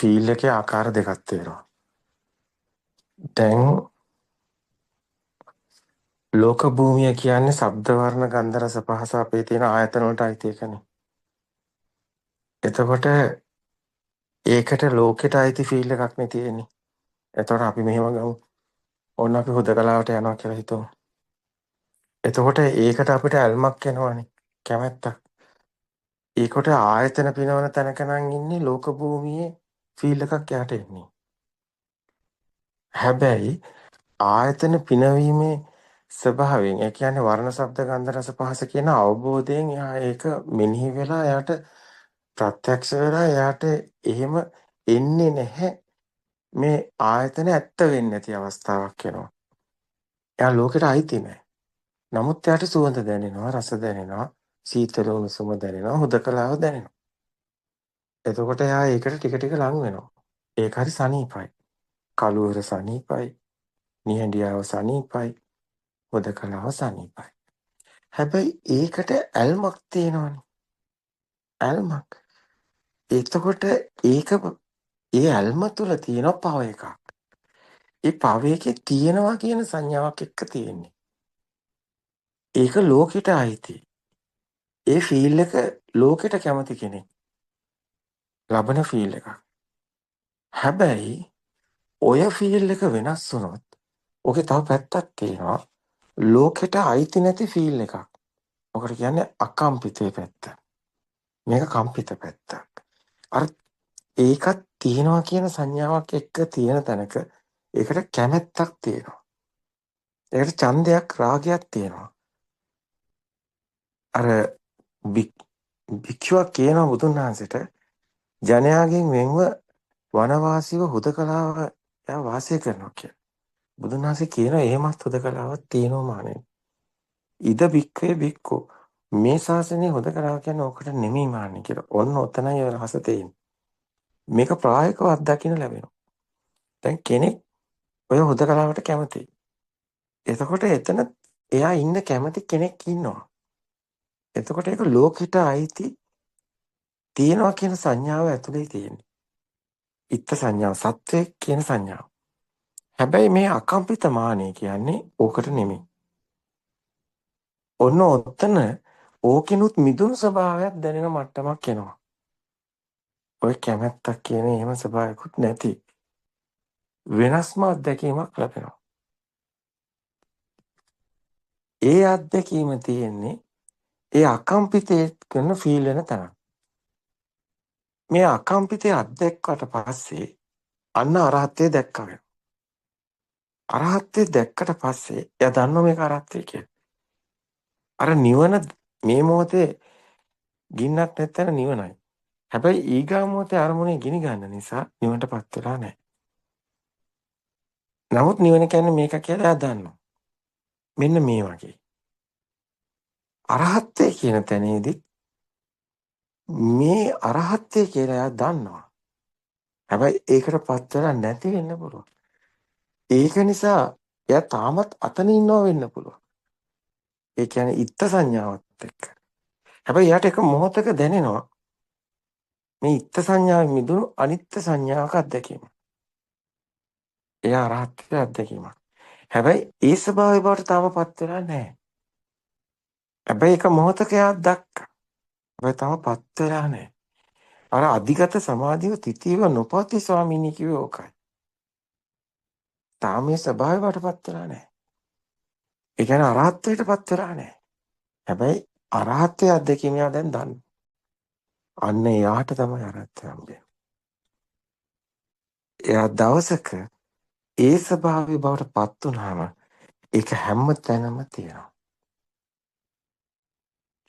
Feel එකේ ආකාර දෙකක් තියෙනවා. දැන් ලෝක භූමිය කියන්නේ ශබ්ද වර්ණ ගන්ධ රස පහස අපේ තියෙන ආයතන වලට අයිති එකනේ. එතකොට ඒකට ලෝකෙට අයිති ෆීල් එකක් නේ තියෙන්නේ. එතකොට අපි මෙහෙම ගමු. ඕන්න අපි හුදකලාවට යනවා කියලා හිතමු. එතකොට ඒකට අපිට ඇල්මක් එනවනේ. කැමැත්තක්. ඒකට ආයතන පිනවන තැනක නම් ඉන්නේ ලෝක භූමියේ ෆීල් එකක් යට එන්නේ. හැබැයි ආයතන පිනවීමේ ස්වභාවයෙන් ඒ කියන්නේ වර්ණ ශබ්ද ගන්ධ රස පහස කියන අවබෝධයෙන් එයා ඒක මෙනෙහි වෙලා එයාට ප්‍රත්‍යක්ෂ වෙලා එයාට එහෙම එන්නේ නැහැ මේ ආයතන ඇත්ත වෙන්නේ නැති අවස්ථාවක් එනවා. එයා ලෝකෙට අයිති නැහැ. නමුත් එයාට සුවඳ දැනෙනවා රස දැනෙනවා සීතල උණුසුම දැනෙනවා හුදකලාව දැනෙනවා. එතකොට එයා ඒකට ටික ටික ලං වෙනවා. ඒක හරි සනීපයි. කලුවර සනීපයි. නිහඬියාව සනීපයි. හුදකලාව සනීපයි. හැබැයි ඒකට ඇල්මක් තියෙනවනේ. ඇල්මක්. එතකොට ඒක ඒ ඇල්ම තුල තියෙන පව එකක්. ඒ පව එකේ තියෙනවා කියන සංඥාවක් එක්ක තියෙන්නේ. ඒක ලෝකෙට අයිති. ඒ ෆීල් එක ලෝකෙට කැමති කෙනෙක්. ලබන ෆීල් එකක්. හැබැයි ඔය ෆීල් එක වෙනස් වුණොත් ඔකේ තව පැත්තක් තියෙනවා. ලෝකෙට අයිති නැති ෆීල් එකක්. ඔකට කියන්නේ අකම්පිතේ පැත්ත. මේක කම්පිත පැත්තක්. අර ඒකත් තියෙනවා කියන සංඥාවක් එක්ක තියෙන තැනක ඒකට කැමැත්තක් තියෙනවා. ඒකට ඡන්දයක් රාගයක් තියෙනවා. අර භික්ෂුවක් කියන බුදුන් වහන්සේට ජනයාගෙන් වෙන්ව වනවාසීව හුදකලාව එයා වාසය කරනවා කියලා. බුදුන් වහන්සේ කියන එහෙමත් හුදකලාවක් තියෙනවා මානේ. ඉද භික්ඛවේ භික්ඛු මේ ශාසනයේ හුදකලාව කියන්නේ ඕකට නෙමෙයි මාන්නේ කියලා. ඔන්න ඔතනයි රහස තියෙන්නේ. මේක ප්‍රායෝගිකව අත්දකින්න ලැබෙනවා. දැන් කෙනෙක් ඔය හුදකලාවට කැමතියි. එතකොට එතන එයා ඉන්න කැමති කෙනෙක් ඉන්නවා. එතකොට ඒක ලෝකෙට අයිති තියනවා කියන සංඥාව ඇතුලේ තියෙන්නේ. ඉත්ත සංඥාව, සත්වයේ කියන සංඥාව. හැබැයි මේ අකම්පිත මානෙ කියන්නේ ඕකට නෙමෙයි. ඔන්න ඔතන ඕකිනුත් මිදුණු ස්වභාවයක් දැනෙන මට්ටමක් එනවා. ඔය කැමැත්තක් කියන එහෙම ස්වභාවයක්වත් නැති වෙනස්ම අත්දැකීමක් ලැබෙනවා. ඒ අත්දැකීම තියෙන්නේ ඒ අකම්පිතේ කරන ෆීල් වෙන තැන. මේ අකම්පිතේ අත්දැක්කට පස්සේ අන්න අරහත්ත්වය දැක්කා වෙනවා. අරහත්ත්වය දැක්කට පස්සේ එයා දන්නවා මේක අරහත්ත්වය කියලා. අර නිවන මේ මොහොතේ ගින්නක් නැත්තන නිවනයි. හැබැයි ඊගා මොහොතේ අරමුණේ ගිනි ගන්න නිසා නිවනටපත් වෙලා නැහැ. නමුත් නිවන කියන්නේ මේක කියලා එයා දන්නවා. මෙන්න මේ වගේ. අරහත්ත්වය කියන තැනේදී මේ අරහත්ත්වය කියලා එයා දන්නවා. හැබැයි ඒකටපත් වෙලා නැති වෙන්න පුළුවන්. ඒක නිසා එයා තාමත් අතන ඉන්නව වෙන්න පුළුවන්. ඒ කියන්නේ ඉත්ත සංඥාවත් එක්ක. හැබැයි එයාට එක මොහොතක දැනෙනවා මේ ඉත්ත සංඥාවෙ මිදුණු අනිත්‍ය සංඥාවක අත්දැකීම. එයා අරහත්ත්වයේ අත්දැකීමක්. හැබැයි ඒ ස්වභාවය බවට තාමපත් වෙලා නැහැ. හැබැයි එක මොහොතක එයා දැක්කා. හැබැයි තාමපත් වෙලා නැහැ. අර අධිගත සමාධිය තිතීව නොපති ස්වාමීනි කිව්වේ ඕකයි. තාම මේ ස්වභාවය බවටපත් වෙලා නැහැ. ඒ කියන්නේ අරහත්ත්වයටපත් වෙලා නැහැ. හැබැයි අරහත්ත්වයේ අත්දැකීම එයා දැන් දන්නවා. අන්න එයාට තමයි අරහත්ත්වය හම්බෙන්නේ. එයා දවසක ඒ ස්වභාවය බවට පත් වුනහම ඒක හැම තැනම තියෙනවා.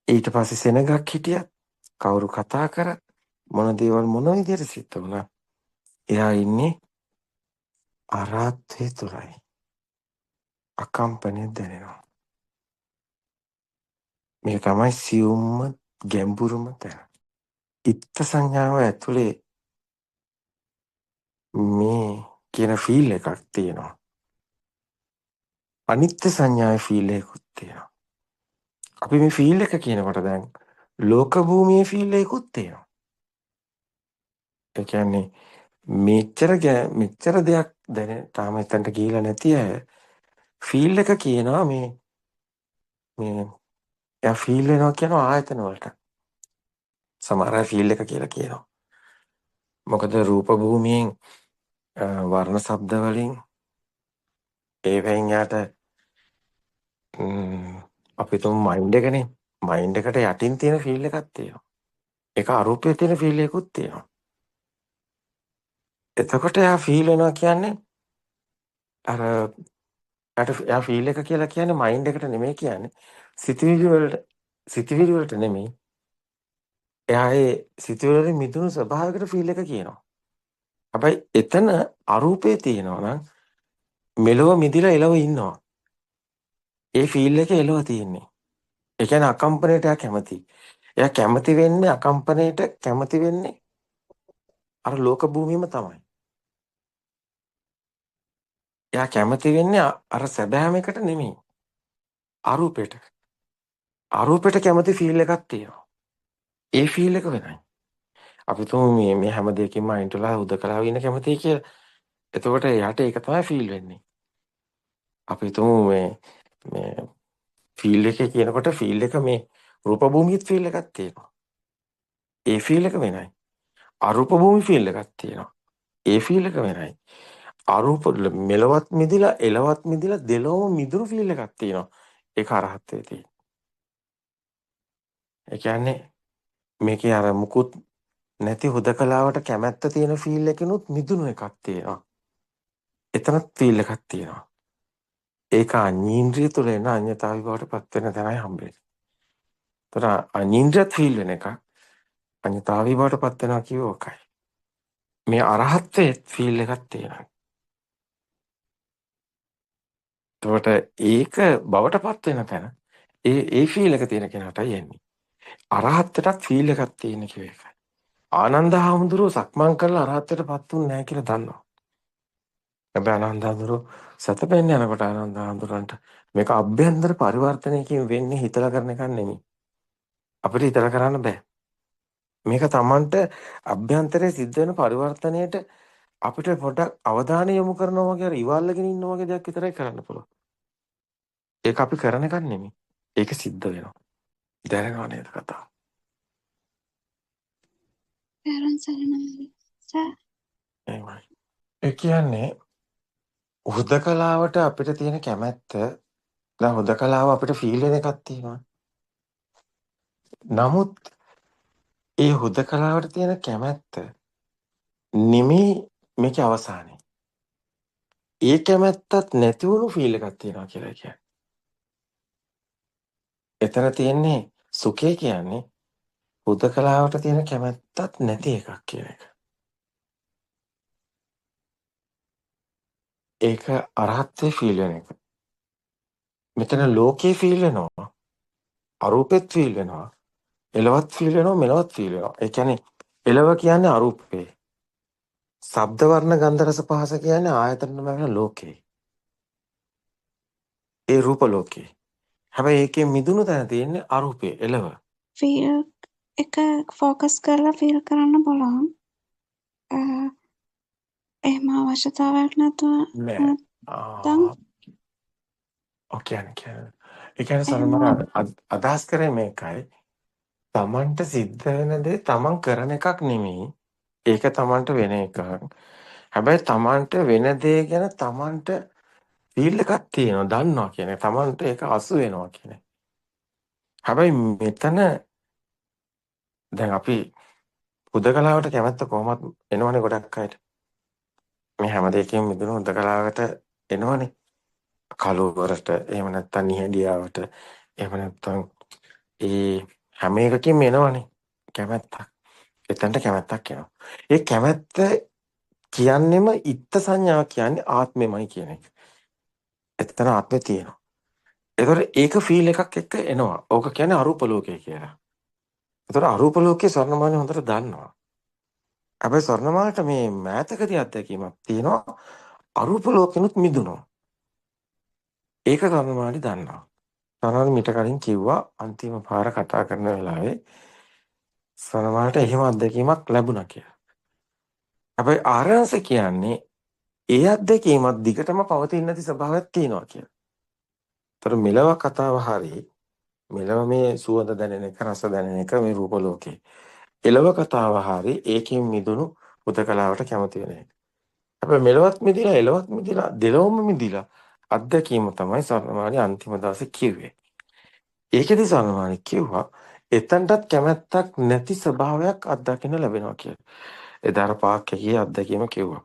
ඊට පස්සේ සෙනගක් හිටියත් කවුරු කතා කරත් මොන දේවල් මොන විදිහට සිද්ධ වුණත් එයා ඉන්නේ අරහත්ත්වයේ තුලයි. අකම්පණය දැනෙනවා. මේ තමයි සියුම්ම ගැඹුරුම තැන. ඉත්ත සංඥාව ඇතුලේ මේ කියන ෆීල් එකක් තියෙනවා. අනිත්‍ය සංඥාවේ ෆීල් එකකුත් තියෙනවා. අපි මේ ෆීල් එක කියනකොට දැන් ලෝක භූමියේ ෆීල් එකකුත් තියෙනවා. ඒ කියන්නේ මෙච්චර දෙයක් දැන තාම එතනට ගිහිලා නැති අය ෆීල් එක කියනවා මේ එයා ෆීල් වෙනවා කියන ආයතන වලට. සමහර අය ෆීල් එක කියලා කියනවා. මොකද රූප භූමියෙන් වර්ණ ශබ්ද වලින් ඒවෙන් යාට අපි තුමු මයින්ඩ් එකනේ. මයින්ඩ් එකට යටින් තියෙන ෆීල් එකක් තියෙනවා. ඒක අරූපයේ තියෙන ෆීල් එකකුත් තියෙනවා. එතකොට එයා ෆීල් වෙනවා කියන්නේ අර එයා ෆීල් එක කියලා කියන්නේ මයින්ඩ් එකට නෙමෙයි කියන්නේ. සිතවිලි වලට නෙමෙයි. එයා ඒ සිතවිලි වලින් මිදුණු ස්වභාවයකට ෆීල් එක කියනවා. හැබැයි එතන අරූපේ තියෙනවා නම් මෙලොව මිදිලා එලව ඉන්නවා. ඒ ෆීල් එක එලව තියෙන්නේ. ඒ කියන්නේ අකම්පණයට එයා කැමති. එයා කැමති වෙන්නේ අකම්පණයට කැමති වෙන්නේ අර ලෝක භූමියම තමයි. එයා කැමති වෙන්නේ අර සැබෑම එකට නෙමෙයි. අරූපෙට. අරූපෙට කැමති ෆීල් එකක් තියෙනවා. ඒ ෆීල් එක වෙනයි. අපි තුමු මේ හැම දෙයකින්ම අයින්ට වෙලා හුදකලාව ඉන්න කැමතියි කියලා. එතකොට එයාට ඒක තමයි ෆීල් වෙන්නේ. අපි තුමු මේ ෆීල් එකේ කියනකොට ෆීල් එක මේ රූප භූමියත් ෆීල් එකක් තියෙනවා. ඒ ෆීල් එක වෙනයි. අරූප භූමි ෆීල් එකක් තියෙනවා. ඒ ෆීල් එක වෙනයි. අරූප මෙලවත් මිදිලා එලවත් මිදිලා දෙලොවම මිදුණු ෆීල් එකක් තියෙනවා. ඒක අරහත්ත්වයේ තියෙන. ඒ කියන්නේ මේකේ අර මුකුත් නැති හුදකලාවට කැමැත්ත තියෙන ෆීල් එකනොත් මිදුණු එකක් තියෙනවා. එතනත් ෆීල් එකක් තියෙනවා. ඒක අඤ්ඤේන්ද්‍රිය තුළ එන අඤ්ඤතාවය බවට පත් වෙන තැනයි හම්බෙන්නේ. ඒතර අඤ්ඤේන්ද්‍රියත් ෆීල් වෙන එක අඤ්ඤතාවය බවට පත් වෙනවා කියෝ ඔකයි. මේ අරහත්ත්වයේ ෆීල් එකක් තියෙනවා. එතකොට ඒක බවට පත් වෙන තැන ඒ ෆීල් එක තියෙන කෙනාටයි එන්නේ. අරහත්ත්වයටත් ෆීල් එකක් තියෙන කියෝ එකයි. ආනන්ද හාමුදුරුවෝ සක්මන් කරලා අරහත්ත්වයටපත් වුනේ නැහැ කියලා දන්නවා. හැබැයි ආනන්ද හාමුදුරුවෝ සතපෙන්න යනකොට ආනන්ද හාමුදුරන්ට මේක අභ්‍යන්තර පරිවර්තනයකින් වෙන්නේ හිතලා කරන එකක් නෙමෙයි. අපිට හිතලා කරන්න බෑ. මේක Tamanට අභ්‍යන්තරයේ සිද්ධ වෙන පරිවර්තනයේට අපිට පොඩ්ඩක් අවධානය යොමු කරනවා වගේ අර ඉවල්ලගෙන ඉන්න වගේ දෙයක් විතරයි කරන්න පුළුවන්. ඒක අපි කරන එකක් නෙමෙයි. ඒක සිද්ධ වෙනවා. දැනගන්න නේද කතාව. පෙරන් සරණයි සර්. එහෙමයි. ඒ කියන්නේ හුදකලාවට අපිට තියෙන කැමැත්ත දැන් හුදකලාව අපිට ෆීල් වෙන එකක් තියෙනවා. නමුත් ඒ හුදකලාවට තියෙන කැමැත්ත නෙමෙයි මේකේ අවසානය. ඒ කැමැත්තත් නැති වුණු ෆීල් එකක් තියෙනවා කියලා කියන්නේ. එතන තියෙන්නේ සුඛය කියන්නේ හුදකලාවට තියෙන කැමැත්තත් නැති එකක් කියන එක. ඒක අරහත්ත්වේ ෆීල් වෙන එක. මෙතන ලෝකේ ෆීල් වෙනවා. අරූපෙත් ෆීල් වෙනවා. එලවත් ෆීල් වෙනවා මෙලවත් ෆීල් වෙනවා. ඒ කියන්නේ එලව කියන්නේ අරූපේ. ශබ්ද වර්ණ ගන්ධ රස පහස කියන්නේ ආයතන වල ලෝකේ. ඒ රූප ලෝකේ. හැබැයි ඒකේ මිදුණු තැන තියෙන්නේ අරූපේ එලව. ෆීල් එක ફોકસ කරලා ෆීල් කරන්න බලන්න. එහෙම අවශ්‍යතාවයක් නැතුව නෑ. නැත්නම් ඔකේ ඒ කියන්නේ එහෙම සමහර අදහස් කරේ මේකයි. Tamanට සිද්ධ වෙන දේ Taman කරන එකක් නෙමෙයි. ඒක Tamanට වෙන එකක්. හැබැයි Tamanට වෙන දේ ගැන Tamanට ෆීල් එකක් තියෙනවා. දන්නවා කියන්නේ. Tamanට ඒක අසු වෙනවා කියන්නේ. හැබැයි මෙතන දැන් අපි හුදකලාවට කැමැත්ත කොහොමද එනවනේ ගොඩක් අයට. මේ හැම දෙයකින් මිදුණු හුදකලාවට එනවනේ. කලුවරට එහෙම නැත්නම් නිහඬියාවට එහෙම නැත්නම් ඒ හැම එකකින්ම එනවනේ කැමැත්තක්. එතනට කැමැත්තක් එනවා. ඒ කැමැත්ත කියන්නෙම ඉත්ත සංඥා කියන්නේ ආත්මෙමයි කියන එක. එතන ආත්මේ තියෙනවා. ඒතකොට ඒක ෆීල් එකක් එක්ක එනවා. ඕක කියන්නේ අරූප ලෝකය කියලා. ඒතකොට අරූප ලෝකයේ ස්වර්ණමාලිය හොඳට දන්නවා. හැබැයි ස්වර්ණමාලට මේ මෑතකදී අත්දැකීමක් තියෙනවා. අරූප ලෝකෙනුත් මිදුණා. ඒක ස්වර්ණමාලි දන්නවා. ස්වර්ණමාලි මීට කලින් කිව්වා අන්තිම පාර කතා කරන වෙලාවේ ස්වර්ණමාලට එහෙම අත්දැකීමක් ලැබුණා කියලා. හැබැයි ආරස කියන්නේ ඒ අත්දැකීමත් දිගටම පවතින නැති ස්වභාවයක් තියෙනවා කියලා. ඒතර මෙලව කතාව හරියි. මෙලව මේ සුවඳ දැනෙන එක, රස දැනෙන එක මේ රූප ලෝකේ. එලව කතාව හරියි ඒකෙන් මිදුණු හුදකලාවට කැමති වෙන එක. හැබැයි මෙලවත් මිදිලා එලවත් මිදිලා දෙලොවම මිදිලා අත්දැකීම තමයි සර්ණමාලි අන්තිම දවසේ කිව්වේ. ඒකෙදි සර්ණමාලි කිව්වා එතනටත් කැමැත්තක් නැති ස්වභාවයක් අත්දකින්න ලැබෙනවා කියලා. එදාර පාක් එකේ අත්දැකීම කිව්වා.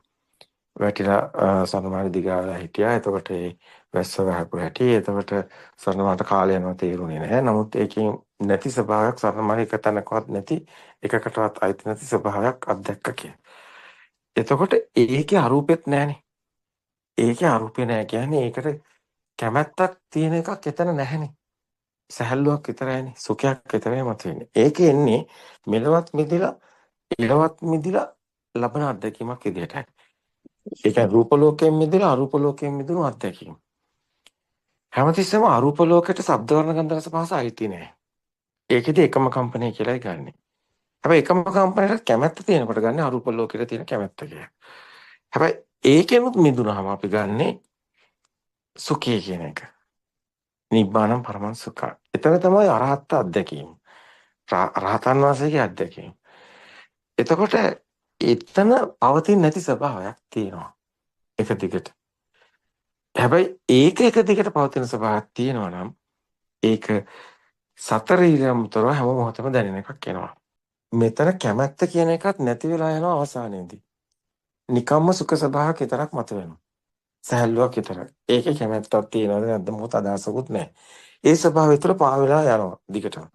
වැටිලා සර්ණමාලි දිගාලා හිටියා. එතකොට ඒ වැස්ස වහපු හැටි එතකොට සර්ණමාලට කාලය යනවා තේරුනේ නැහැ. නමුත් ඒකෙන් නැති ස්වභාවයක් සර්ණමාලි එක තැනකවත් නැති එකකටවත් අයිති නැති ස්වභාවයක් අත්දැක්ක කියලා. එතකොට ඒකේ අරූපෙත් නැහනේ. ඒකේ අරූපේ නැහැ කියන්නේ ඒකට කැමැත්තක් තියෙන එකක් එතන නැහනේ. සැහැල්ලුවක් විතරයිනේ. සුඛයක් විතරයි මතුවෙන්නේ. ඒකේ එන්නේ මෙලවත් මිදිලා ඉලවත් මිදිලා ලබන අත්දැකීමක් විදිහටයි. ඒ කියන්නේ රූප ලෝකයෙන් මිදිලා අරූප ලෝකයෙන් මිදුණු අත්දැකීම. හැමතිස්සෙම අරූප ලෝකයට ශබ්ද වර්ණ ගන්ධ රස පහස අයිති නෑ. ඒකෙදි එකම කම්පනය කියලායි ගන්නෙ. හැබැයි එකම කම්පනයට කැමැත්ත තියෙනකොට ගන්න අරූප ලෝකෙට තියෙන කැමැත්ත කියලා. හැබැයි ඒකෙනුත් මිදුණාම අපි ගන්නෙ සුඛය කියන එක. නිබ්බානම් පරමං සුඛං. එතන තමයි අරහත් අත්දැකීම. රහතන් වහන්සේගේ අත්දැකීම. එතකොට එතන පවතින නැති ස්වභාවයක් තියෙනවා. එක දිගට. හැබැයි ඒක එක දිගට පවතින ස්වභාවයක් තියෙනවා නම් ඒක සතර ඉරියම්තරව හැම මොහොතම දැනෙන එකක් එනවා. මෙතන කැමැත්ත කියන එකත් නැති වෙලා යනවා අවසානයේදී. නිකම්ම සුඛ ස්වභාවයක් විතරක් මතුවෙනවා. සහැල්ලුවක් විතරක්. ඒකේ කැමැත්තක් තියෙනවද නැද්ද මොකද අදහසකුත් නැහැ. ඒ ස්වභාවය තුළ පාවෙලා යනවා දිගටම.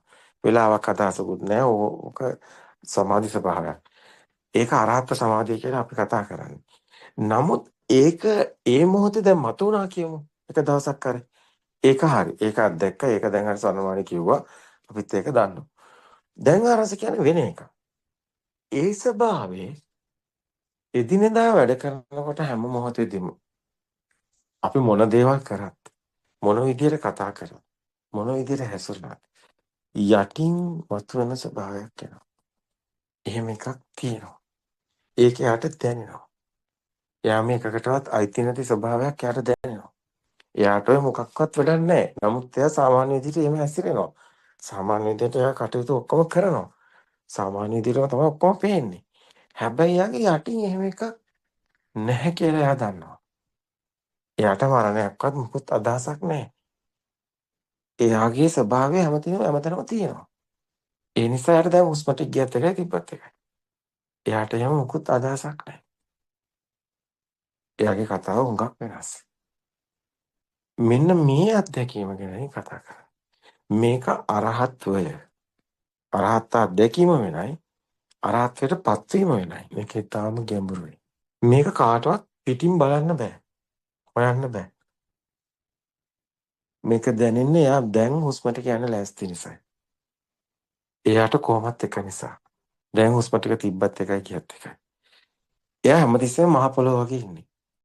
වෙලාවක් අදහසකුත් නැහැ. ඕක සමාධි ස්වභාවයක්. ඒක අරහත් සමාධිය කියලා අපි කතා කරන්නේ. නමුත් ඒක ඒ මොහොතේ දැන් මතුණා කියමු. එක දවසක් කරේ. ඒක හරි. ඒක අත්දැක්ක. ඒක දැන් හරි සම්මානි කිව්වා. අපිත් ඒක දන්නවා. දැන් අරස කියන්නේ වෙන එකක්. ඒ ස්වභාවයේ එදිනෙදා වැඩ කරනකොට හැම මොහොතෙදිම අපි මොන දේවල් කරත් මොන විදියට කතා කරත් මොන විදියට හැසිරුණත් යටින් වතුවන ස්වභාවයක් එනවා. එහෙම එකක් තියෙනවා. ඒක යට දැනෙනවා. එයා මේකකටවත් අයිති නැති ස්වභාවයක් යට දැනෙනවා. එයාට ඔය මොකක්වත් වැඩක් නැහැ. නමුත් එයා සාමාන්‍ය විදිහට එහෙම හැසිරෙනවා. සාමාන්‍ය විදිහට එයා කටයුතු ඔක්කොම කරනවා. සාමාන්‍ය විදිහටම තමයි ඔක්කොම පේන්නේ. හැබැයි යාගේ යටින් එහෙම එකක් නැහැ කියලා එයා දන්නවා. එයාට මරණයක්වත් මුකුත් අදහසක් නැහැ. එයාගේ ස්වභාවය හැමතැනම තියෙනවා. ඒ නිසා යාට දැන් හුස්ම ටික ගියත් එකයි තිබ්බත් එකයි. එයාට එහෙම මුකුත් අදහසක් නැහැ. එයාගේ කතාව හුඟක් වෙනස්. මෙන්න මේ අත්දැකීම ගැනයි කතා කරන්නේ. මේක අරහත්වය. අරහත් අත්දැකීම වෙනයි. අරහත්වයට පත්වීම වෙනයි. මේක ඊටාම ගැඹුරුයි. මේක කාටවත් පිටින් බලන්න බෑ. හොයන්න බෑ. මේක දැනෙන්නේ එයා දැන් හුස්ම ටික යන ලෑස්ති නිසායි. එයාට කොහොමත් එක නිසා. දැන් හුස්ම ටික තිබ්බත් එකයි කියත් එකයි. එයා හැමතිස්සෙම මහ පොළොව වගේ ඉන්නේ.